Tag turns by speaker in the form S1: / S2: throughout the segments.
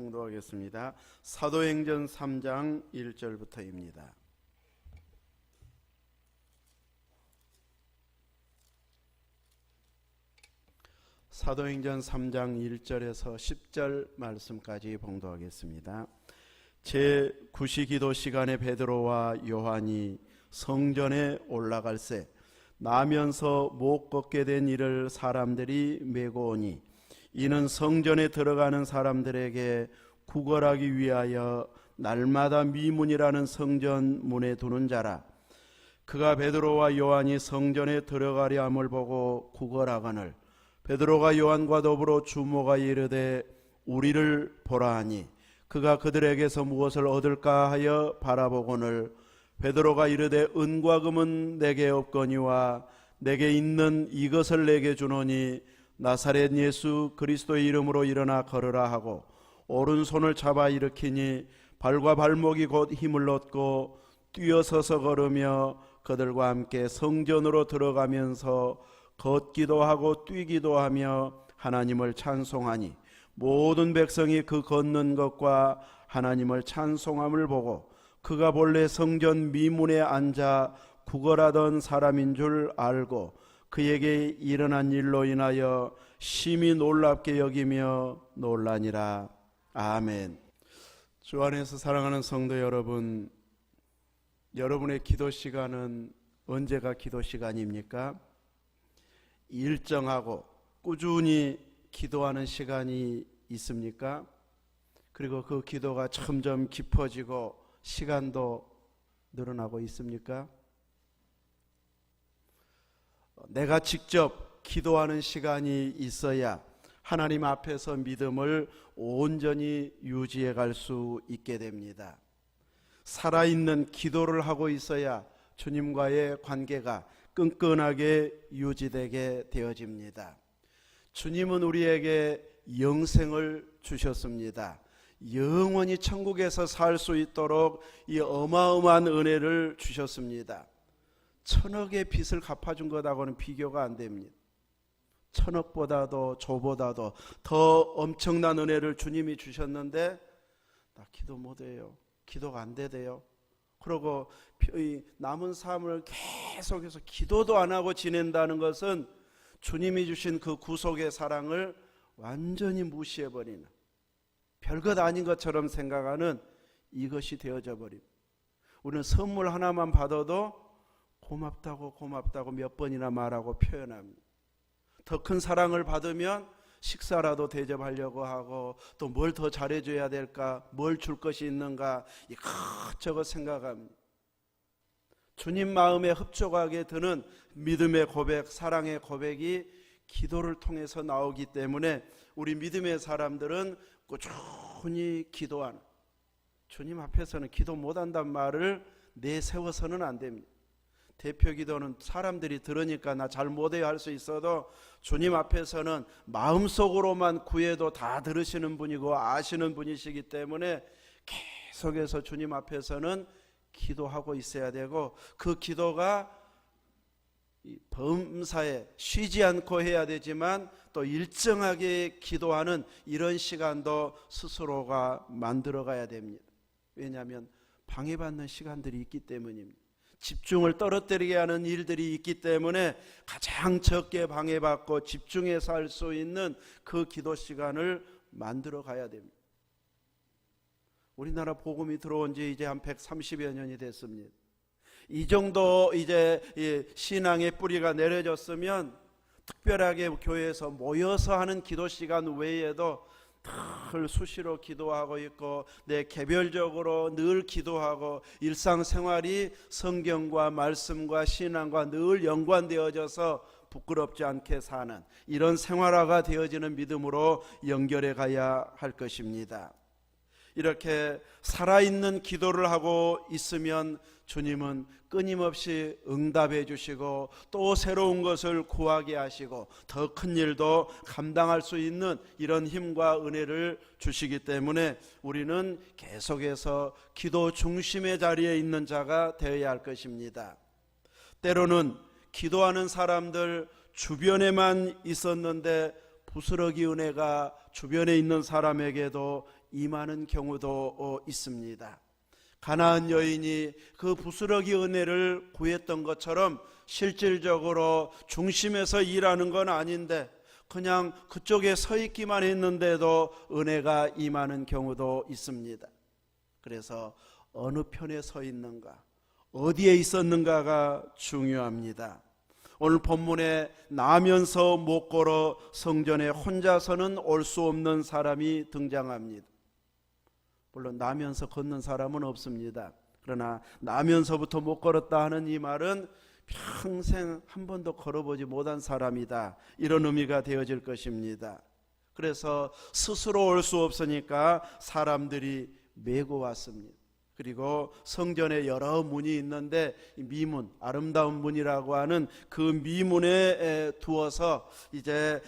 S1: 봉독하겠습니다. 사도행전 3장 1절부터입니다. 사도행전 3장 1절에서 10절 말씀까지 봉독하겠습니다. 제9시 기도 시간에 베드로와 요한이 성전에 올라갈새 나면서 못 걷게 된 이를 사람들이 메고 오니 이는 성전에 들어가는 사람들에게 구걸하기 위하여 날마다 미문이라는 성전 문에 두는 자라. 그가 베드로와 요한이 성전에 들어가려 함을 보고 구걸하거늘 베드로가 요한과 더불어 주모가 이르되 우리를 보라 하니 그가 그들에게서 무엇을 얻을까 하여 바라보거늘 베드로가 이르되 은과 금은 내게 없거니와 내게 있는 이것을 내게 주노니 나사렛 예수 그리스도의 이름으로 일어나 걸으라 하고 오른손을 잡아 일으키니 발과 발목이 곧 힘을 얻고 뛰어서서 걸으며 그들과 함께 성전으로 들어가면서 걷기도 하고 뛰기도 하며 하나님을 찬송하니 모든 백성이 그 걷는 것과 하나님을 찬송함을 보고 그가 본래 성전 미문에 앉아 구걸하던 사람인 줄 알고 그에게 일어난 일로 인하여 심히 놀랍게 여기며 놀라니라. 아멘. 주 안에서 사랑하는 성도 여러분, 여러분의 기도 시간은 언제가 기도 시간입니까? 일정하고 꾸준히 기도하는 시간이 있습니까? 그리고 그 기도가 점점 깊어지고 시간도 늘어나고 있습니까? 내가 직접 기도하는 시간이 있어야 하나님 앞에서 믿음을 온전히 유지해 갈 수 있게 됩니다. 살아있는 기도를 하고 있어야 주님과의 관계가 끈끈하게 유지되게 되어집니다. 주님은 우리에게 영생을 주셨습니다. 영원히 천국에서 살 수 있도록 이 어마어마한 은혜를 주셨습니다. 천억의 빚을 갚아준 것하고는 비교가 안 됩니다. 천억보다도 조보다도 더 엄청난 은혜를 주님이 주셨는데 나 기도 못해요. 기도가 안 되대요. 그러고 남은 삶을 계속해서 기도도 안 하고 지낸다는 것은 주님이 주신 그 구속의 사랑을 완전히 무시해버리는, 별것 아닌 것처럼 생각하는 이것이 되어져 버립니다. 우리는 선물 하나만 받아도 고맙다고 몇 번이나 말하고 표현합니다. 더 큰 사랑을 받으면 식사라도 대접하려고 하고 또 뭘 더 잘해줘야 될까, 뭘 줄 것이 있는가 이것저것 생각합니다. 주님 마음에 흡족하게 드는 믿음의 고백, 사랑의 고백이 기도를 통해서 나오기 때문에 우리 믿음의 사람들은 꾸준히 기도하는, 주님 앞에서는 기도 못한다는 말을 내세워서는 안 됩니다. 대표 기도는 사람들이 들으니까 나 잘 못해요 할 수 있어도 주님 앞에서는 마음속으로만 구해도 다 들으시는 분이고 아시는 분이시기 때문에 계속해서 주님 앞에서는 기도하고 있어야 되고 그 기도가 범사에 쉬지 않고 해야 되지만 또 일정하게 기도하는 이런 시간도 스스로가 만들어 가야 됩니다. 왜냐하면 방해받는 시간들이 있기 때문입니다. 집중을 떨어뜨리게 하는 일들이 있기 때문에 가장 적게 방해받고 집중해서 할 수 있는 그 기도 시간을 만들어 가야 됩니다. 우리나라 복음이 들어온 지 이제 한 130여 년이 됐습니다. 이 정도 이제 신앙의 뿌리가 내려졌으면 특별하게 교회에서 모여서 하는 기도 시간 외에도 늘 수시로 기도하고 있고 내 개별적으로 늘 기도하고 일상생활이 성경과 말씀과 신앙과 늘 연관되어져서 부끄럽지 않게 사는 이런 생활화가 되어지는 믿음으로 연결해 가야 할 것입니다. 이렇게 살아있는 기도를 하고 있으면 주님은 끊임없이 응답해 주시고 또 새로운 것을 구하게 하시고 더 큰 일도 감당할 수 있는 이런 힘과 은혜를 주시기 때문에 우리는 계속해서 기도 중심의 자리에 있는 자가 되어야 할 것입니다. 때로는 기도하는 사람들 주변에만 있었는데 부스러기 은혜가 주변에 있는 사람에게도 임하는 경우도 있습니다. 가나안 여인이 그 부스러기 은혜를 구했던 것처럼 실질적으로 중심에서 일하는 건 아닌데 그냥 그쪽에 서 있기만 했는데도 은혜가 임하는 경우도 있습니다. 그래서 어느 편에 서 있는가, 어디에 있었는가가 중요합니다. 오늘 본문에 나면서 못 걸어 성전에 혼자서는 올 수 없는 사람이 등장합니다. 물론 나면서 걷는 사람은 없습니다. 그러나 나면서부터 못 걸었다 하는 이 말은 평생 한 번도 걸어보지 못한 사람이다, 이런 의미가 되어질 것입니다. 그래서 스스로 올 수 없으니까 사람들이 메고 왔습니다. 그리고 성전에 여러 문이 있는데 미문, 아름다운 문이라고 하는 그 미문에 두어서 이제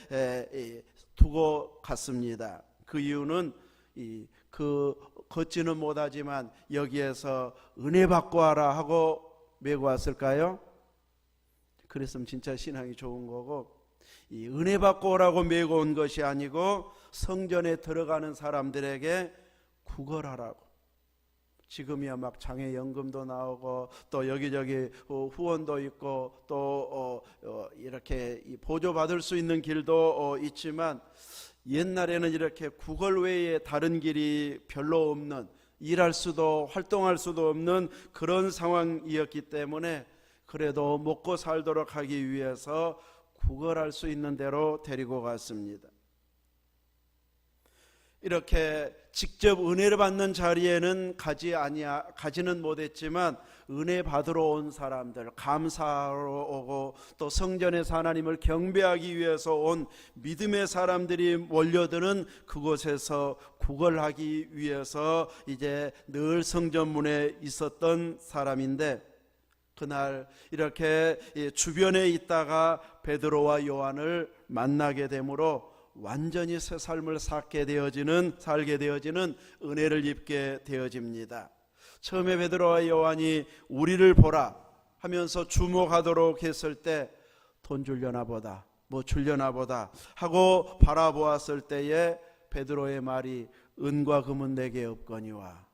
S1: 두고 갔습니다. 그 이유는 그 걷지는 못하지만 여기에서 은혜 받고 와라 하고 메고 왔을까요? 그랬으면 진짜 신앙이 좋은 거고, 이 은혜 받고 오라고 메고 온 것이 아니고 성전에 들어가는 사람들에게 구걸하라고. 지금이야 막 장애연금도 나오고 또 여기저기 후원도 있고 또 이렇게 보조받을 수 있는 길도 있지만, 옛날에는 이렇게 구걸 외에 다른 길이 별로 없는, 일할 수도 활동할 수도 없는 그런 상황이었기 때문에 그래도 먹고 살도록 하기 위해서 구걸할 수 있는 대로 데리고 갔습니다. 이렇게 직접 은혜를 받는 자리에는 가지는 못했지만 은혜 받으러 온 사람들, 감사하러 오고 또 성전에서 하나님을 경배하기 위해서 온 믿음의 사람들이 몰려드는 그곳에서 구걸하기 위해서 이제 늘 성전문에 있었던 사람인데, 그날 이렇게 주변에 있다가 베드로와 요한을 만나게 되므로 완전히 새 삶을 살게 되어지는 은혜를 입게 되어집니다. 처음에 베드로와 요한이 우리를 보라 하면서 주목하도록 했을 때 돈 주려나 보다, 뭐 주려나 보다 하고 바라보았을 때에 베드로의 말이 은과 금은 내게 없거니와.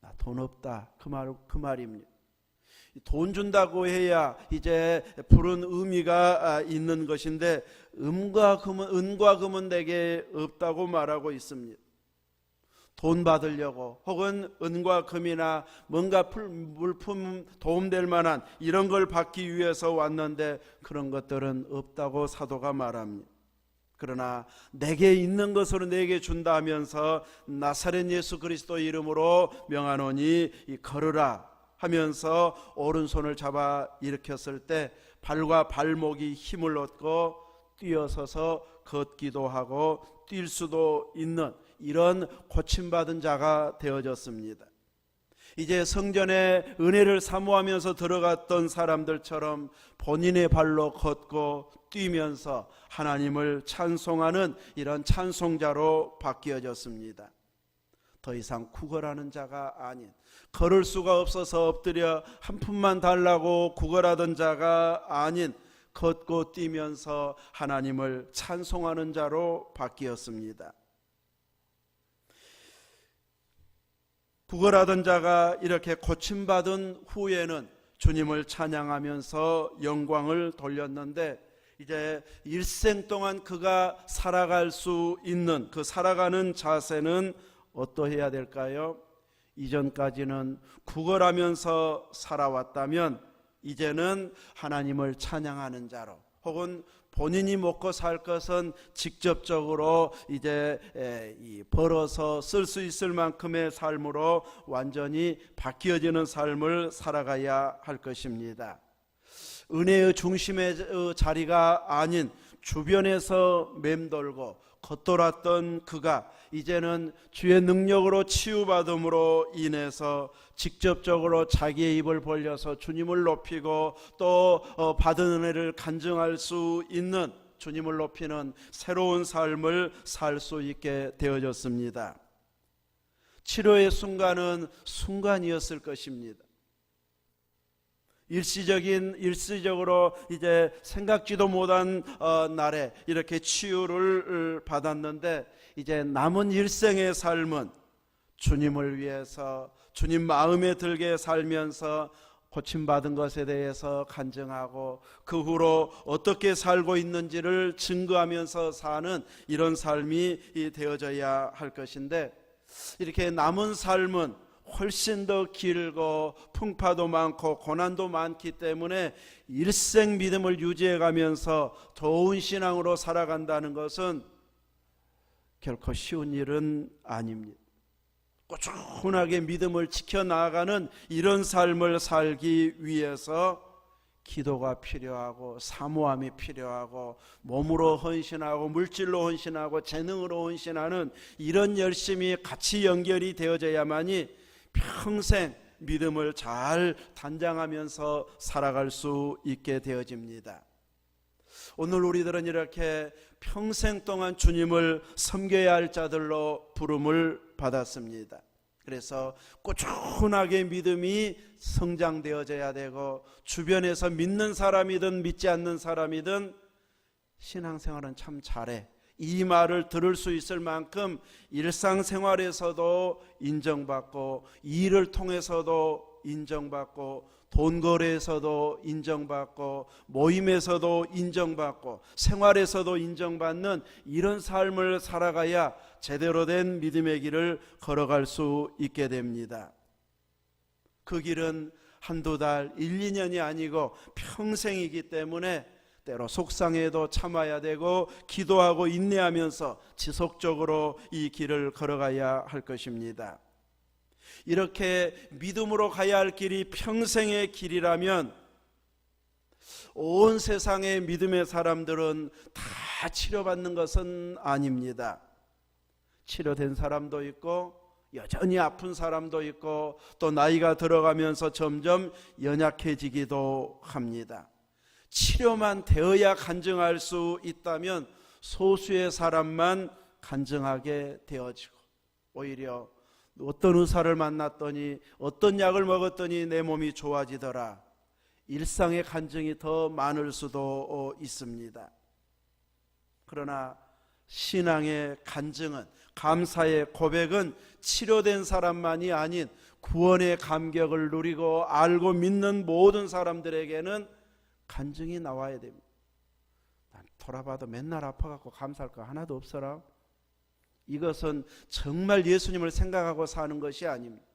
S1: 나 돈 없다, 그 말입니다. 돈 준다고 해야 이제 푸른 의미가 있는 것인데 은과 금은 내게 없다고 말하고 있습니다. 돈 받으려고 혹은 은과 금이나 뭔가 물품 도움될 만한 이런 걸 받기 위해서 왔는데 그런 것들은 없다고 사도가 말합니다. 그러나 내게 있는 것으로 내게 준다 하면서 나사렛 예수 그리스도 이름으로 명하노니 걸으라 하면서 오른손을 잡아 일으켰을 때 발과 발목이 힘을 얻고 뛰어서서 걷기도 하고 뛸 수도 있는 이런 고침받은 자가 되어졌습니다. 이제 성전에 은혜를 사모하면서 들어갔던 사람들처럼 본인의 발로 걷고 뛰면서 하나님을 찬송하는 이런 찬송자로 바뀌어졌습니다. 더 이상 구걸하는 자가 아닌, 걸을 수가 없어서 엎드려 한 푼만 달라고 구걸하던 자가 아닌, 걷고 뛰면서 하나님을 찬송하는 자로 바뀌었습니다. 구걸하던 자가 이렇게 고침받은 후에는 주님을 찬양하면서 영광을 돌렸는데, 이제 일생 동안 그가 살아갈 수 있는 그 살아가는 자세는 어떠해야 될까요? 이전까지는 구걸하면서 살아왔다면 이제는 하나님을 찬양하는 자로, 혹은 본인이 먹고 살 것은 직접적으로 이제 벌어서 쓸 수 있을 만큼의 삶으로 완전히 바뀌어지는 삶을 살아가야 할 것입니다. 은혜의 중심의 자리가 아닌 주변에서 맴돌고 겉돌았던 그가 이제는 주의 능력으로 치유받음으로 인해서 직접적으로 자기의 입을 벌려서 주님을 높이고 또 받은 은혜를 간증할 수 있는, 주님을 높이는 새로운 삶을 살 수 있게 되어졌습니다. 치료의 순간은 순간이었을 것입니다. 일시적으로 이제 생각지도 못한 날에 이렇게 치유를 받았는데, 이제 남은 일생의 삶은 주님을 위해서 주님 마음에 들게 살면서 고침받은 것에 대해서 간증하고 그 후로 어떻게 살고 있는지를 증거하면서 사는 이런 삶이 되어져야 할 것인데, 이렇게 남은 삶은 훨씬 더 길고 풍파도 많고 고난도 많기 때문에 일생 믿음을 유지해 가면서 좋은 신앙으로 살아간다는 것은 결코 쉬운 일은 아닙니다. 꾸준하게 믿음을 지켜나가는 이런 삶을 살기 위해서 기도가 필요하고 사모함이 필요하고 몸으로 헌신하고 물질로 헌신하고 재능으로 헌신하는 이런 열심이 같이 연결이 되어져야만이 평생 믿음을 잘 단장하면서 살아갈 수 있게 되어집니다. 오늘 우리들은 이렇게 평생 동안 주님을 섬겨야 할 자들로 부름을 받았습니다. 그래서 꾸준하게 믿음이 성장되어져야 되고, 주변에서 믿는 사람이든 믿지 않는 사람이든 신앙생활은 참 잘해, 이 말을 들을 수 있을 만큼 일상생활에서도 인정받고, 일을 통해서도 인정받고, 돈 거래에서도 인정받고, 모임에서도 인정받고, 생활에서도 인정받는 이런 삶을 살아가야 제대로 된 믿음의 길을 걸어갈 수 있게 됩니다. 그 길은 한두 달, 1, 2년이 아니고 평생이기 때문에 때로 속상해도 참아야 되고 기도하고 인내하면서 지속적으로 이 길을 걸어가야 할 것입니다. 이렇게 믿음으로 가야 할 길이 평생의 길이라면 온 세상의 믿음의 사람들은 다 치료받는 것은 아닙니다. 치료된 사람도 있고 여전히 아픈 사람도 있고 또 나이가 들어가면서 점점 연약해지기도 합니다. 치료만 되어야 간증할 수 있다면 소수의 사람만 간증하게 되어지고, 오히려 어떤 의사를 만났더니 어떤 약을 먹었더니 내 몸이 좋아지더라, 일상의 간증이 더 많을 수도 있습니다. 그러나 신앙의 간증은, 감사의 고백은 치료된 사람만이 아닌 구원의 감격을 누리고 알고 믿는 모든 사람들에게는 간증이 나와야 됩니다. 난 돌아봐도 맨날 아파갖고 감사할 거 하나도 없어라. 이것은 정말 예수님을 생각하고 사는 것이 아닙니다.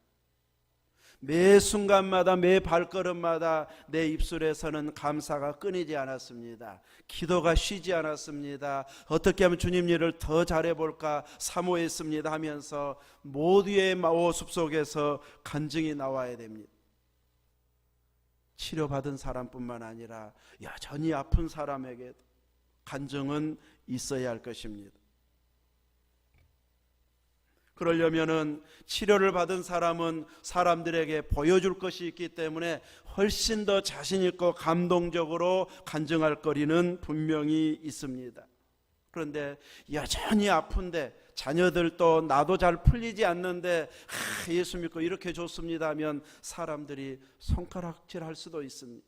S1: 매 순간마다 매 발걸음마다 내 입술에서는 감사가 끊이지 않았습니다. 기도가 쉬지 않았습니다. 어떻게 하면 주님 일을 더 잘해볼까 사모했습니다 하면서 모두의 모습 속에서 간증이 나와야 됩니다. 치료받은 사람뿐만 아니라 여전히 아픈 사람에게 간증은 있어야 할 것입니다. 그러려면은 치료를 받은 사람은 사람들에게 보여줄 것이 있기 때문에 훨씬 더 자신 있고 감동적으로 간증할 거리는 분명히 있습니다. 그런데 여전히 아픈데 자녀들도 나도 잘 풀리지 않는데 예수 믿고 이렇게 좋습니다 하면 사람들이 손가락질할 수도 있습니다.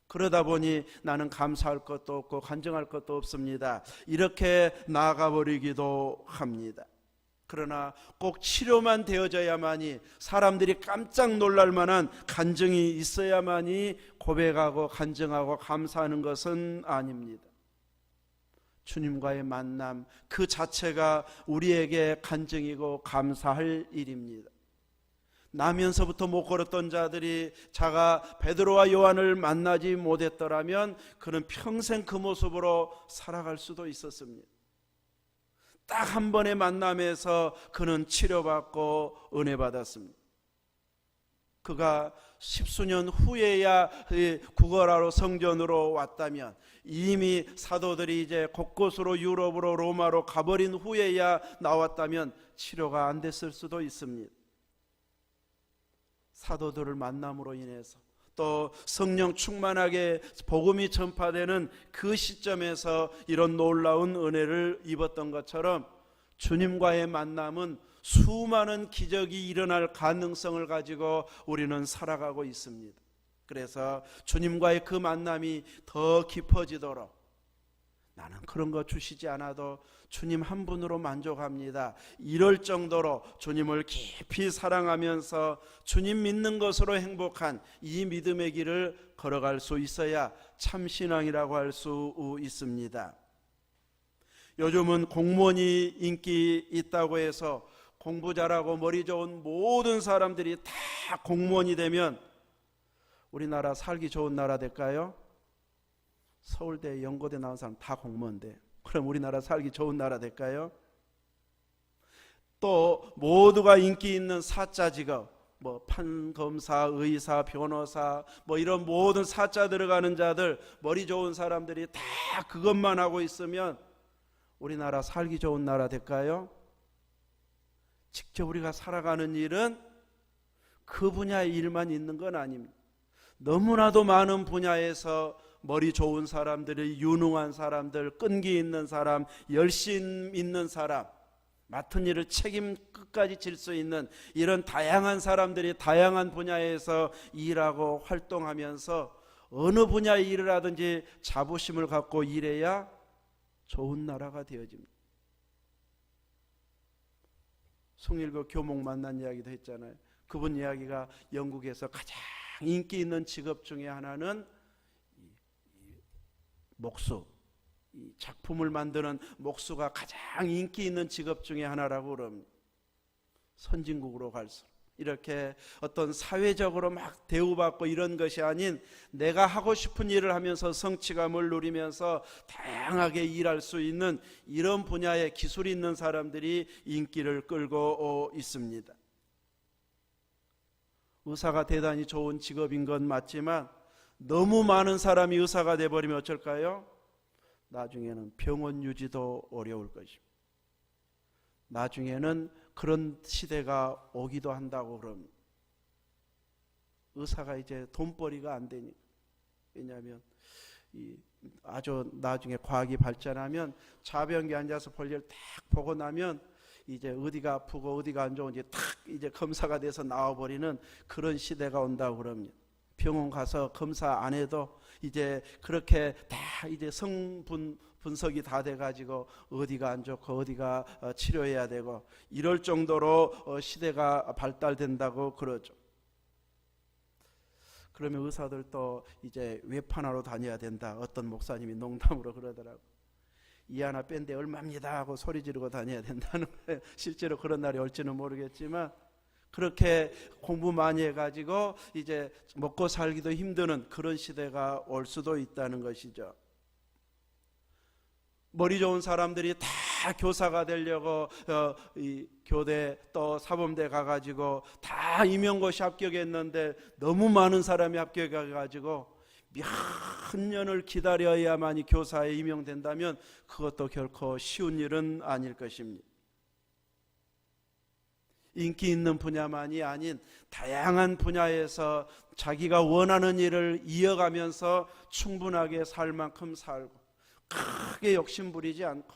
S1: 그러다 보니 나는 감사할 것도 없고 간증할 것도 없습니다, 이렇게 나아가버리기도 합니다. 그러나 꼭 치료만 되어져야만이, 사람들이 깜짝 놀랄 만한 간증이 있어야만이 고백하고 간증하고 감사하는 것은 아닙니다. 주님과의 만남 그 자체가 우리에게 간증이고 감사할 일입니다. 나면서부터 못 걸었던 자들이 자가 베드로와 요한을 만나지 못했더라면 그는 평생 그 모습으로 살아갈 수도 있었습니다. 딱 한 번의 만남에서 그는 치료받고 은혜 받았습니다. 그가 십수년 후에야 구걸하러 성전으로 왔다면, 이미 사도들이 이제 곳곳으로 유럽으로 로마로 가버린 후에야 나왔다면 치료가 안 됐을 수도 있습니다. 사도들을 만남으로 인해서 또 성령 충만하게 복음이 전파되는 그 시점에서 이런 놀라운 은혜를 입었던 것처럼 주님과의 만남은 수많은 기적이 일어날 가능성을 가지고 우리는 살아가고 있습니다. 그래서 주님과의 그 만남이 더 깊어지도록 나는 그런 거 주시지 않아도 주님 한 분으로 만족합니다. 이럴 정도로 주님을 깊이 사랑하면서 주님 믿는 것으로 행복한 이 믿음의 길을 걸어갈 수 있어야 참 신앙이라고 할 수 있습니다. 요즘은 공무원이 인기 있다고 해서 공부 잘하고 머리 좋은 모든 사람들이 다 공무원이 되면 우리나라 살기 좋은 나라 될까요? 서울대, 연고대 나온 사람 다 공무원 돼. 그럼 우리나라 살기 좋은 나라 될까요? 또 모두가 인기 있는 사자 직업, 뭐 판검사, 의사, 변호사, 뭐 이런 모든 사자 들어가는 자들, 머리 좋은 사람들이 다 그것만 하고 있으면 우리나라 살기 좋은 나라 될까요? 직접 우리가 살아가는 일은 그 분야의 일만 있는 건 아닙니다. 너무나도 많은 분야에서 머리 좋은 사람들이, 유능한 사람들, 끈기 있는 사람, 열심 있는 사람, 맡은 일을 책임 끝까지 질 수 있는 이런 다양한 사람들이 다양한 분야에서 일하고 활동하면서 어느 분야의 일을 하든지 자부심을 갖고 일해야 좋은 나라가 되어집니다. 송일교 교목 만난 이야기도 했잖아요. 그분 이야기가 영국에서 가장 인기 있는 직업 중에 하나는 목수, 이 작품을 만드는 목수가 가장 인기 있는 직업 중에 하나라고 그럽니다. 선진국으로 갈수록 이렇게 어떤 사회적으로 막 대우받고 이런 것이 아닌 내가 하고 싶은 일을 하면서 성취감을 누리면서 다양하게 일할 수 있는 이런 분야에 기술이 있는 사람들이 인기를 끌고 있습니다. 의사가 대단히 좋은 직업인 건 맞지만 너무 많은 사람이 의사가 돼버리면 어쩔까요? 나중에는 병원 유지도 어려울 것입니다. 나중에는 그런 시대가 오기도 한다고 그럽니다. 의사가 이제 돈벌이가 안 되니까. 왜냐하면 아주 나중에 과학이 발전하면 좌변기에 앉아서 볼일 딱 보고 나면 이제 어디가 아프고 어디가 안 좋은지 탁 이제 검사가 돼서 나와버리는 그런 시대가 온다고 그럽니다. 병원 가서 검사 안 해도 이제 그렇게 다 이제 성분 분석이 다 돼가지고 어디가 안 좋고 어디가 치료해야 되고 이럴 정도로 시대가 발달된다고 그러죠. 그러면 의사들도 이제 외판하러 다녀야 된다. 어떤 목사님이 농담으로 그러더라고. 이 하나 뺀데 얼마입니다 하고 소리 지르고 다녀야 된다는 거예요. 실제로 그런 날이 올지는 모르겠지만 그렇게 공부 많이 해가지고 이제 먹고 살기도 힘드는 그런 시대가 올 수도 있다는 것이죠. 머리 좋은 사람들이 다 교사가 되려고 이 교대 또 사범대 가가지고 다 임용고시 합격했는데 너무 많은 사람이 합격해가지고 몇 년을 기다려야만이 교사에 임용된다면 그것도 결코 쉬운 일은 아닐 것입니다. 인기 있는 분야만이 아닌 다양한 분야에서 자기가 원하는 일을 이어가면서 충분하게 살 만큼 살고 크게 욕심 부리지 않고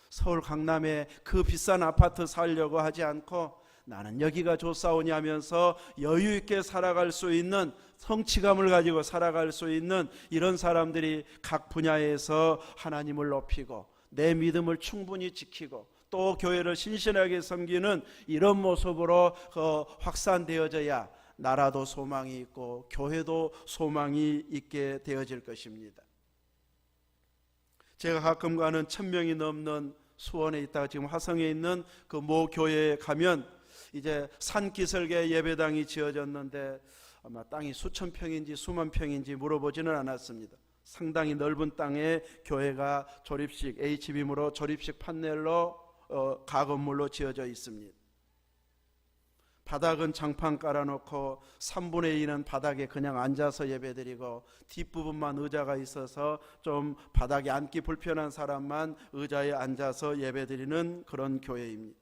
S1: 서울 강남에 그 비싼 아파트 살려고 하지 않고 나는 여기가 좋사오니 하면서 여유 있게 살아갈 수 있는 성취감을 가지고 살아갈 수 있는 이런 사람들이 각 분야에서 하나님을 높이고 내 믿음을 충분히 지키고 또 교회를 신실하게 섬기는 이런 모습으로 확산되어져야 나라도 소망이 있고 교회도 소망이 있게 되어질 것입니다. 제가 가끔 가는 1000명이 넘는 수원에 있다가 지금 화성에 있는 그 모 교회에 가면 이제 산기슭에 예배당이 지어졌는데 아마 땅이 수천 평인지 수만 평인지 물어보지는 않았습니다. 상당히 넓은 땅에 교회가 조립식 H빔으로 조립식 판넬로 가건물로 지어져 있습니다. 바닥은 장판 깔아놓고 3분의 2는 바닥에 그냥 앉아서 예배드리고 뒷부분만 의자가 있어서 좀 바닥에 앉기 불편한 사람만 의자에 앉아서 예배드리는 그런 교회입니다.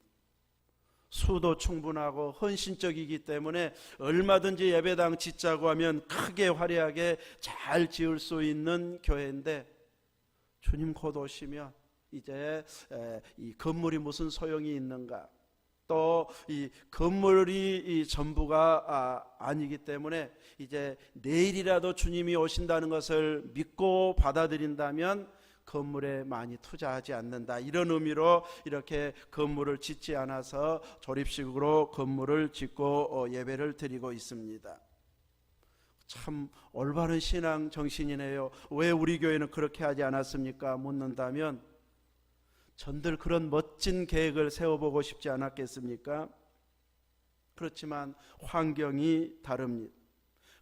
S1: 수도 충분하고 헌신적이기 때문에 얼마든지 예배당 짓자고 하면 크게 화려하게 잘 지을 수 있는 교회인데 주님 곧 오시면 이제 이 건물이 무슨 소용이 있는가? 또 이 건물이 전부가 아니기 때문에 이제 내일이라도 주님이 오신다는 것을 믿고 받아들인다면 건물에 많이 투자하지 않는다. 이런 의미로 이렇게 건물을 짓지 않아서 조립식으로 건물을 짓고 예배를 드리고 있습니다. 참 올바른 신앙 정신이네요. 왜 우리 교회는 그렇게 하지 않았습니까? 묻는다면 전들 그런 멋진 계획을 세워보고 싶지 않았겠습니까? 그렇지만 환경이 다릅니다.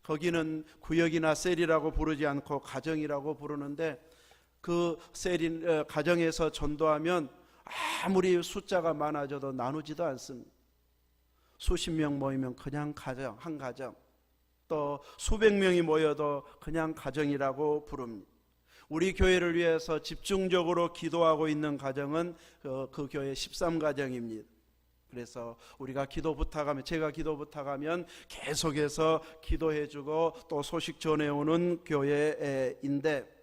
S1: 거기는 구역이나 셀이라고 부르지 않고 가정이라고 부르는데 그 셀인 가정에서 전도하면 아무리 숫자가 많아져도 나누지도 않습니다. 수십 명 모이면 그냥 가정, 한 가정, 또 수백 명이 모여도 그냥 가정이라고 부릅니다. 우리 교회를 위해서 집중적으로 기도하고 있는 가정은 그 교회 13가정입니다. 그래서 우리가 기도 부탁하면, 제가 기도 부탁하면 계속해서 기도해주고 또 소식 전해오는 교회인데,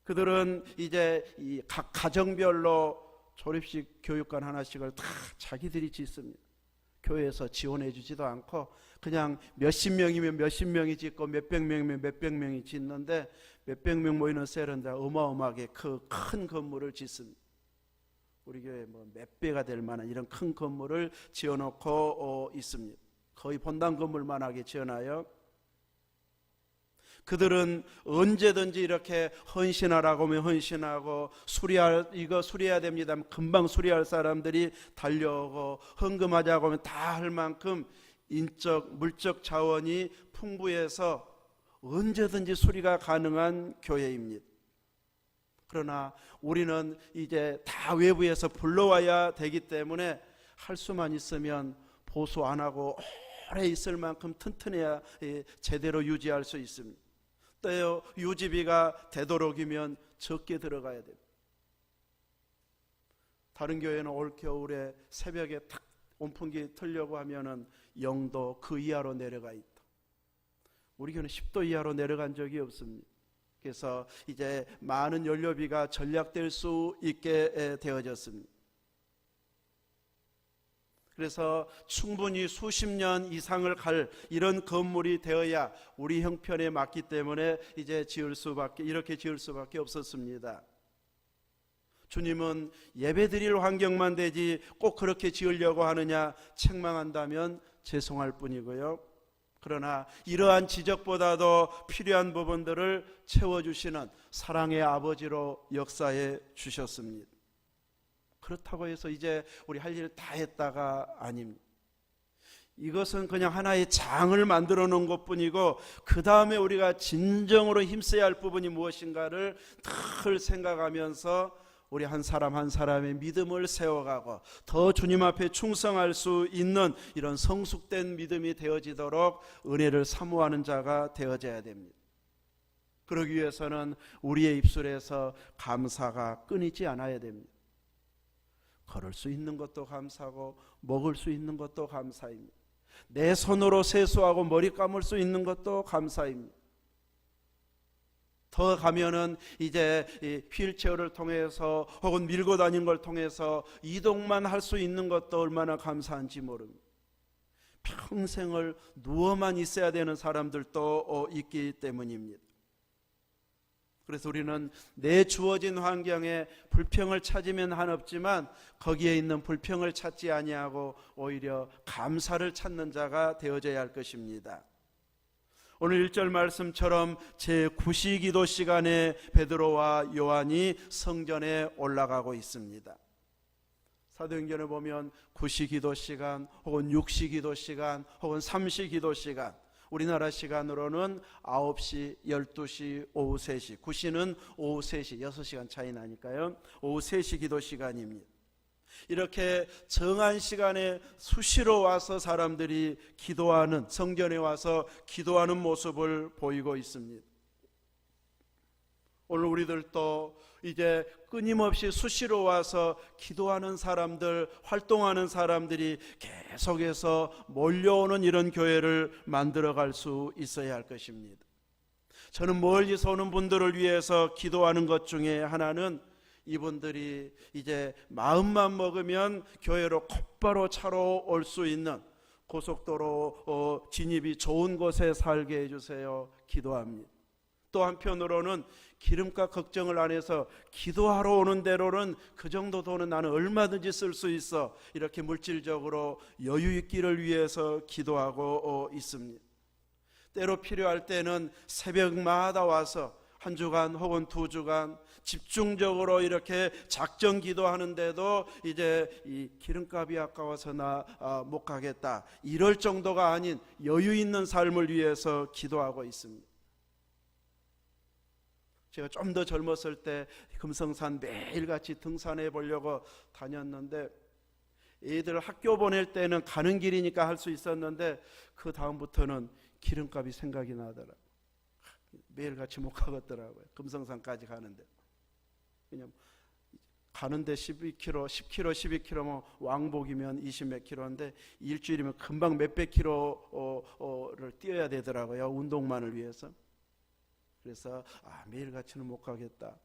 S1: 그들은 이제 이 각 가정별로 조립식 교육관 하나씩을 다 자기들이 짓습니다. 교회에서 지원해 주지도 않고 그냥 몇십 명이면 몇십 명이 짓고 몇백 명이면 몇백 명이 짓는데, 몇백 명 모이는 셀은 다 어마어마하게 그 큰 건물을 짓습니다. 우리 교회 뭐 몇 배가 될 만한 이런 큰 건물을 지어놓고 있습니다. 거의 본당 건물만 하게 지어놔요. 그들은 언제든지 이렇게 헌신하라고 하면 헌신하고, 이거 수리해야 됩니다 하면 금방 수리할 사람들이 달려오고, 헌금하자고 하면 다 할 만큼 인적 물적 자원이 풍부해서 언제든지 수리가 가능한 교회입니다. 그러나 우리는 이제 다 외부에서 불러와야 되기 때문에 할 수만 있으면 보수 안 하고 오래 있을 만큼 튼튼해야 제대로 유지할 수 있습니다. 또 유지비가 되도록이면 적게 들어가야 됩니다. 다른 교회는 올 겨울에 새벽에 탁 온풍기 틀려고 하면은 0도 그 이하로 내려가 있다. 우리 교회는 10도 이하로 내려간 적이 없습니다. 그래서 이제 많은 연료비가 절약될 수 있게 되어졌습니다. 그래서 충분히 수십 년 이상을 갈 이런 건물이 되어야 우리 형편에 맞기 때문에 이제 이렇게 지을 수밖에 없었습니다. 주님은 예배드릴 환경만 되지 꼭 그렇게 지으려고 하느냐 책망한다면 죄송할 뿐이고요. 그러나 이러한 지적보다도 필요한 부분들을 채워주시는 사랑의 아버지로 역사해 주셨습니다. 그렇다고 해서 이제 우리 할 일 다 했다가 아닙니다. 이것은 그냥 하나의 장을 만들어 놓은 것뿐이고, 그 다음에 우리가 진정으로 힘써야 할 부분이 무엇인가를 늘 생각하면서 우리 한 사람 한 사람의 믿음을 세워가고 더 주님 앞에 충성할 수 있는 이런 성숙된 믿음이 되어지도록 은혜를 사모하는 자가 되어져야 됩니다. 그러기 위해서는 우리의 입술에서 감사가 끊이지 않아야 됩니다. 걸을 수 있는 것도 감사고 먹을 수 있는 것도 감사입니다. 내 손으로 세수하고 머리 감을 수 있는 것도 감사입니다. 더 가면은 이제 휠체어를 통해서 혹은 밀고 다니는 걸 통해서 이동만 할 수 있는 것도 얼마나 감사한지 모릅니다. 평생을 누워만 있어야 되는 사람들도 있기 때문입니다. 그래서 우리는 내 주어진 환경에 불평을 찾으면 한없지만 거기에 있는 불평을 찾지 아니하고 오히려 감사를 찾는 자가 되어져야 할 것입니다. 오늘 1절 말씀처럼 제9시기도 시간에 베드로와 요한이 성전에 올라가고 있습니다. 사도행전에 보면 9시기도 시간 혹은 6시기도 시간 혹은 3시기도 시간, 우리나라 시간으로는 9시, 12시, 오후 3시, 9시는 오후 3시, 6시간 차이 나니까요. 오후 3시 기도 시간입니다. 이렇게 정한 시간에 수시로 와서 사람들이 기도하는, 성전에 와서 기도하는 모습을 보이고 있습니다. 오늘 우리들도 이제 끊임없이 수시로 와서 기도하는 사람들, 활동하는 사람들이 계속해서 몰려오는 이런 교회를 만들어갈 수 있어야 할 것입니다. 저는 멀리서 오는 분들을 위해서 기도하는 것 중에 하나는 이분들이 이제 마음만 먹으면 교회로 곧바로 차로 올 수 있는 고속도로 진입이 좋은 곳에 살게 해주세요. 기도합니다. 또 한편으로는 기름값 걱정을 안 해서 기도하러 오는 대로는 그 정도 돈은 나는 얼마든지 쓸 수 있어. 이렇게 물질적으로 여유 있기를 위해서 기도하고 있습니다. 때로 필요할 때는 새벽마다 와서 한 주간 혹은 두 주간 집중적으로 이렇게 작정 기도하는데도 이제 이 기름값이 아까워서 나 못 가겠다, 이럴 정도가 아닌 여유 있는 삶을 위해서 기도하고 있습니다. 제가 좀 더 젊었을 때 금성산 매일같이 등산해 보려고 다녔는데, 애들 학교 보낼 때는 가는 길이니까 할 수 있었는데 그 다음부터는 기름값이 생각이 나더라고요. 매일같이 못 가겠더라고요. 금성산까지 가는데. 그냥 가는데 12km, 10km, 12km면 왕복이면 20몇 킬로인데 일주일이면 금방 몇백 킬로를 뛰어야 되더라고요. 운동만을 위해서. 그래서 매일같이는 못 가겠다,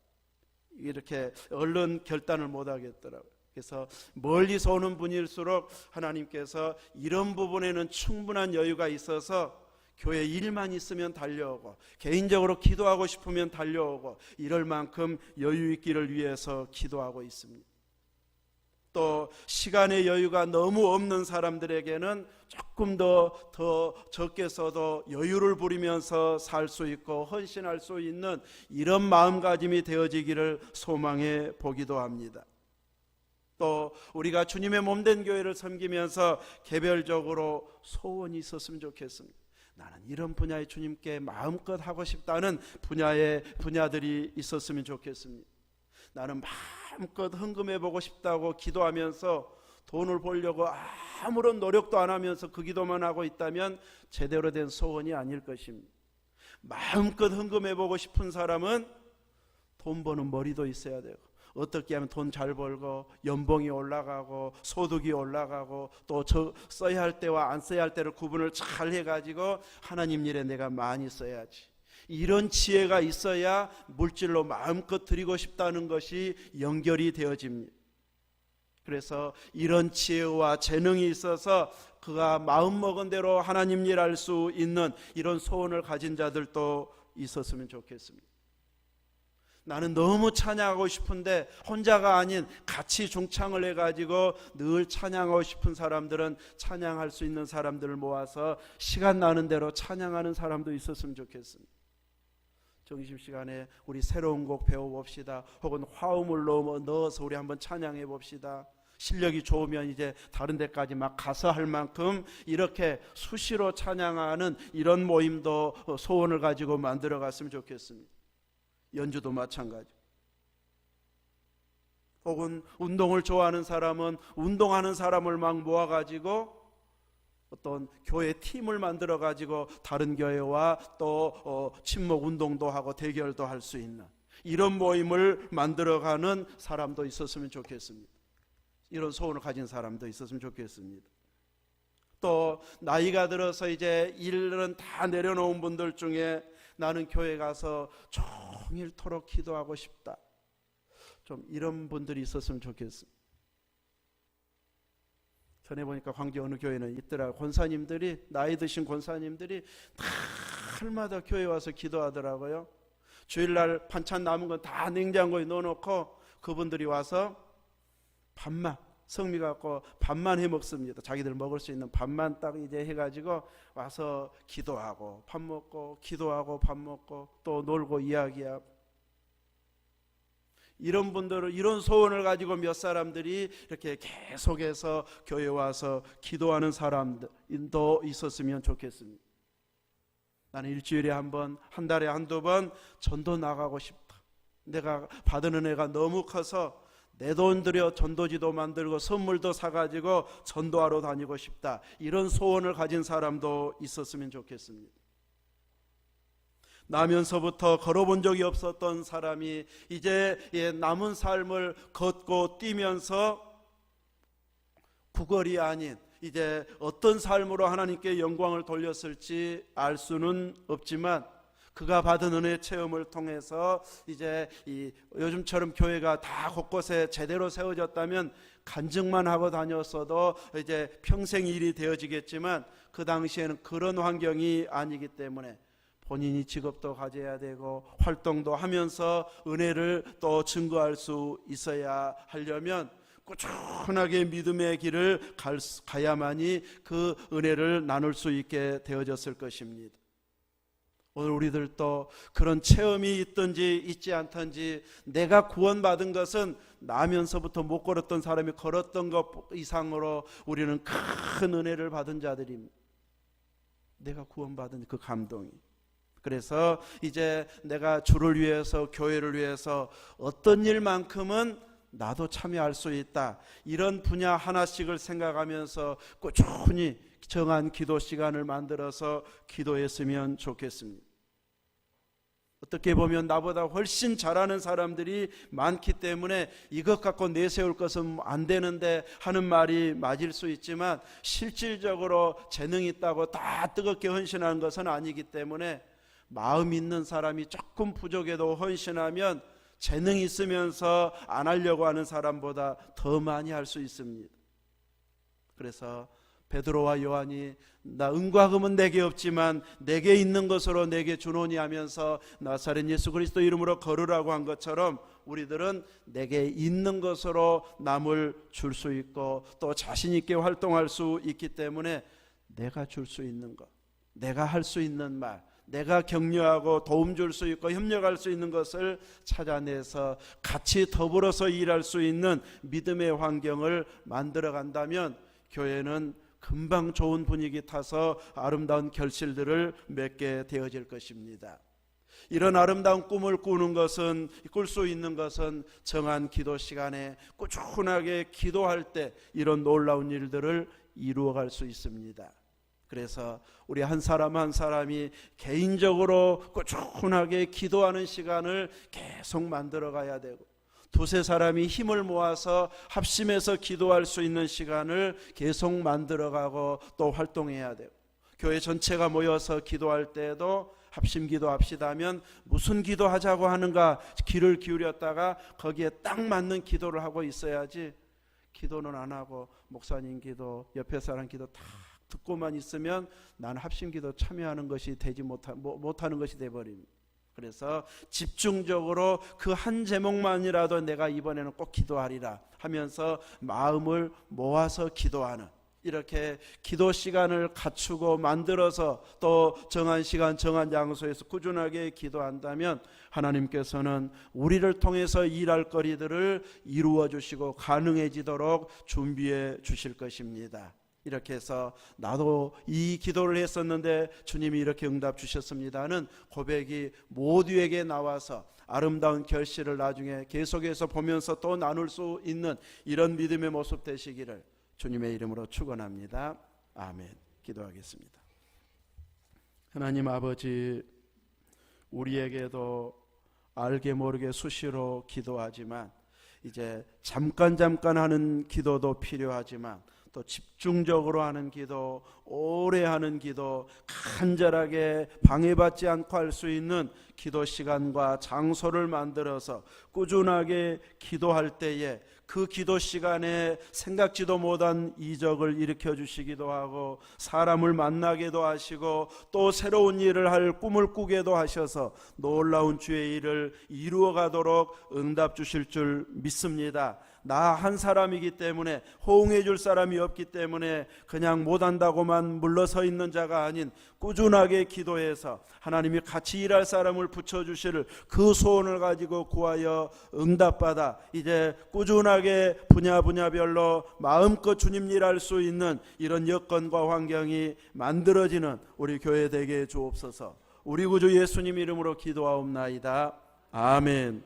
S1: 이렇게 얼른 결단을 못 하겠더라고요. 그래서 멀리서 오는 분일수록 하나님께서 이런 부분에는 충분한 여유가 있어서 교회 일만 있으면 달려오고 개인적으로 기도하고 싶으면 달려오고 이럴 만큼 여유 있기를 위해서 기도하고 있습니다. 또 시간의 여유가 너무 없는 사람들에게는 조금 더 적게 써도 여유를 부리면서 살 수 있고 헌신할 수 있는 이런 마음가짐이 되어지기를 소망해 보기도 합니다. 또 우리가 주님의 몸된 교회를 섬기면서 개별적으로 소원이 있었으면 좋겠습니다. 나는 이런 분야에 주님께 마음껏 하고 싶다는 분야들이 있었으면 좋겠습니다. 나는 마음껏 헌금해보고 싶다고 기도하면서 돈을 벌려고 아무런 노력도 안 하면서 그 기도만 하고 있다면 제대로 된 소원이 아닐 것입니다. 마음껏 헌금해보고 싶은 사람은 돈 버는 머리도 있어야 되고, 어떻게 하면 돈 잘 벌고 연봉이 올라가고 소득이 올라가고 또 써야 할 때와 안 써야 할 때를 구분을 잘 해가지고 하나님 일에 내가 많이 써야지, 이런 지혜가 있어야 물질로 마음껏 드리고 싶다는 것이 연결이 되어집니다. 그래서 이런 지혜와 재능이 있어서 그가 마음먹은 대로 하나님 일할 수 있는 이런 소원을 가진 자들도 있었으면 좋겠습니다. 나는 너무 찬양하고 싶은데 혼자가 아닌 같이 중창을 해가지고 늘 찬양하고 싶은 사람들은 찬양할 수 있는 사람들을 모아서 시간 나는 대로 찬양하는 사람도 있었으면 좋겠습니다. 점심시간에 우리 새로운 곡 배워봅시다, 혹은 화음을 넣어서 우리 한번 찬양해 봅시다. 실력이 좋으면 이제 다른 데까지 막 가서 할 만큼 이렇게 수시로 찬양하는 이런 모임도 소원을 가지고 만들어 갔으면 좋겠습니다. 연주도 마찬가지. 혹은 운동을 좋아하는 사람은 운동하는 사람을 막 모아가지고 어떤 교회 팀을 만들어가지고 다른 교회와 또 친목 운동도 하고 대결도 할 수 있는 이런 모임을 만들어가는 사람도 있었으면 좋겠습니다. 이런 소원을 가진 사람도 있었으면 좋겠습니다. 또 나이가 들어서 이제 일은 다 내려놓은 분들 중에 나는 교회 가서 종일토록 기도하고 싶다, 좀 이런 분들이 있었으면 좋겠습니다. 전에 보니까 광주 어느 교회는 있더라고요. 권사님들이, 나이 드신 권사님들이 날마다 교회 와서 기도하더라고요. 주일날 반찬 남은 건 다 냉장고에 넣어놓고 그분들이 와서 밥만, 성미 갖고 밥만 해 먹습니다. 자기들 먹을 수 있는 밥만 딱 이제 해가지고 와서 기도하고 밥 먹고 기도하고 밥 먹고 또 놀고 이야기하고, 이런 분들은 이런 소원을 가지고 몇 사람들이 이렇게 계속해서 교회 와서 기도하는 사람도 있었으면 좋겠습니다. 나는 일주일에 한 번, 한 달에 한두 번 전도 나가고 싶다. 내가 받은 은혜가 너무 커서 내 돈 들여 전도지도 만들고 선물도 사가지고 전도하러 다니고 싶다. 이런 소원을 가진 사람도 있었으면 좋겠습니다. 나면서부터 걸어본 적이 없었던 사람이 이제 남은 삶을 걷고 뛰면서 구걸이 아닌 이제 어떤 삶으로 하나님께 영광을 돌렸을지 알 수는 없지만 그가 받은 은혜 체험을 통해서 이제 요즘처럼 교회가 다 곳곳에 제대로 세워졌다면 간증만 하고 다녔어도 이제 평생 일이 되어지겠지만 그 당시에는 그런 환경이 아니기 때문에 본인이 직업도 가져야 되고 활동도 하면서 은혜를 또 증거할 수 있어야 하려면 꾸준하게 믿음의 길을 가야만이 그 은혜를 나눌 수 있게 되어졌을 것입니다. 오늘 우리들도 그런 체험이 있든지 있지 않든지 내가 구원받은 것은 나면서부터 못 걸었던 사람이 걸었던 것 이상으로 우리는 큰 은혜를 받은 자들입니다. 내가 구원받은 그 감동이. 그래서 이제 내가 주를 위해서 교회를 위해서 어떤 일만큼은 나도 참여할 수 있다, 이런 분야 하나씩을 생각하면서 꾸준히 정한 기도 시간을 만들어서 기도했으면 좋겠습니다. 어떻게 보면 나보다 훨씬 잘하는 사람들이 많기 때문에 이것 갖고 내세울 것은 안 되는데 하는 말이 맞을 수 있지만, 실질적으로 재능이 있다고 다 뜨겁게 헌신하는 것은 아니기 때문에 마음 있는 사람이 조금 부족해도 헌신하면 재능이 있으면서 안 하려고 하는 사람보다 더 많이 할 수 있습니다. 그래서 베드로와 요한이 나 은과 금은 내게 없지만 내게 있는 것으로 내게 주노니 하면서 나사렛 예수 그리스도 이름으로 걸으라고 한 것처럼, 우리들은 내게 있는 것으로 남을 줄 수 있고 또 자신 있게 활동할 수 있기 때문에 내가 줄 수 있는 것, 내가 할 수 있는 말, 내가 격려하고 도움 줄 수 있고 협력할 수 있는 것을 찾아내서 같이 더불어서 일할 수 있는 믿음의 환경을 만들어 간다면 교회는 금방 좋은 분위기 타서 아름다운 결실들을 맺게 되어질 것입니다. 이런 아름다운 꿈을 꾸는 것은, 꿀 수 있는 것은 정한 기도 시간에 꾸준하게 기도할 때 이런 놀라운 일들을 이루어갈 수 있습니다. 그래서 우리 한 사람 한 사람이 개인적으로 꾸준하게 기도하는 시간을 계속 만들어 가야 되고, 두세 사람이 힘을 모아서 합심해서 기도할 수 있는 시간을 계속 만들어가고 또 활동해야 되고, 교회 전체가 모여서 기도할 때에도 합심 기도합시다 하면 무슨 기도하자고 하는가 귀를 기울였다가 거기에 딱 맞는 기도를 하고 있어야지, 기도는 안 하고 목사님 기도, 옆에 사람 기도 다 듣고만 있으면 나는 합심 기도 참여하는 것이 되지 못하는 것이 돼버립니다. 그래서 집중적으로 그 한 제목만이라도 내가 이번에는 꼭 기도하리라 하면서 마음을 모아서 기도하는, 이렇게 기도 시간을 갖추고 만들어서 또 정한 시간 정한 장소에서 꾸준하게 기도한다면 하나님께서는 우리를 통해서 일할 거리들을 이루어 주시고 가능해지도록 준비해 주실 것입니다. 이렇게 해서 나도 이 기도를 했었는데 주님이 이렇게 응답 주셨습니다는 고백이 모두에게 나와서 아름다운 결실을 나중에 계속해서 보면서 또 나눌 수 있는 이런 믿음의 모습 되시기를 주님의 이름으로 축원합니다. 아멘. 기도하겠습니다. 하나님 아버지, 우리에게도 알게 모르게 수시로 기도하지만 이제 잠깐 하는 기도도 필요하지만 또 집중적으로 하는 기도, 오래 하는 기도, 간절하게 방해받지 않고 할 수 있는 기도 시간과 장소를 만들어서 꾸준하게 기도할 때에 그 기도 시간에 생각지도 못한 이적을 일으켜 주시기도 하고 사람을 만나게도 하시고 또 새로운 일을 할 꿈을 꾸게도 하셔서 놀라운 주의 일을 이루어 가도록 응답 주실 줄 믿습니다. 나 한 사람이기 때문에, 호응해 줄 사람이 없기 때문에 그냥 못한다고만 물러서 있는 자가 아닌 꾸준하게 기도해서 하나님이 같이 일할 사람을 붙여주실 그 소원을 가지고 구하여 응답받아 이제 꾸준하게 분야별로 마음껏 주님 일할 수 있는 이런 여건과 환경이 만들어지는 우리 교회 되게 주옵소서. 우리 구주 예수님 이름으로 기도하옵나이다. 아멘.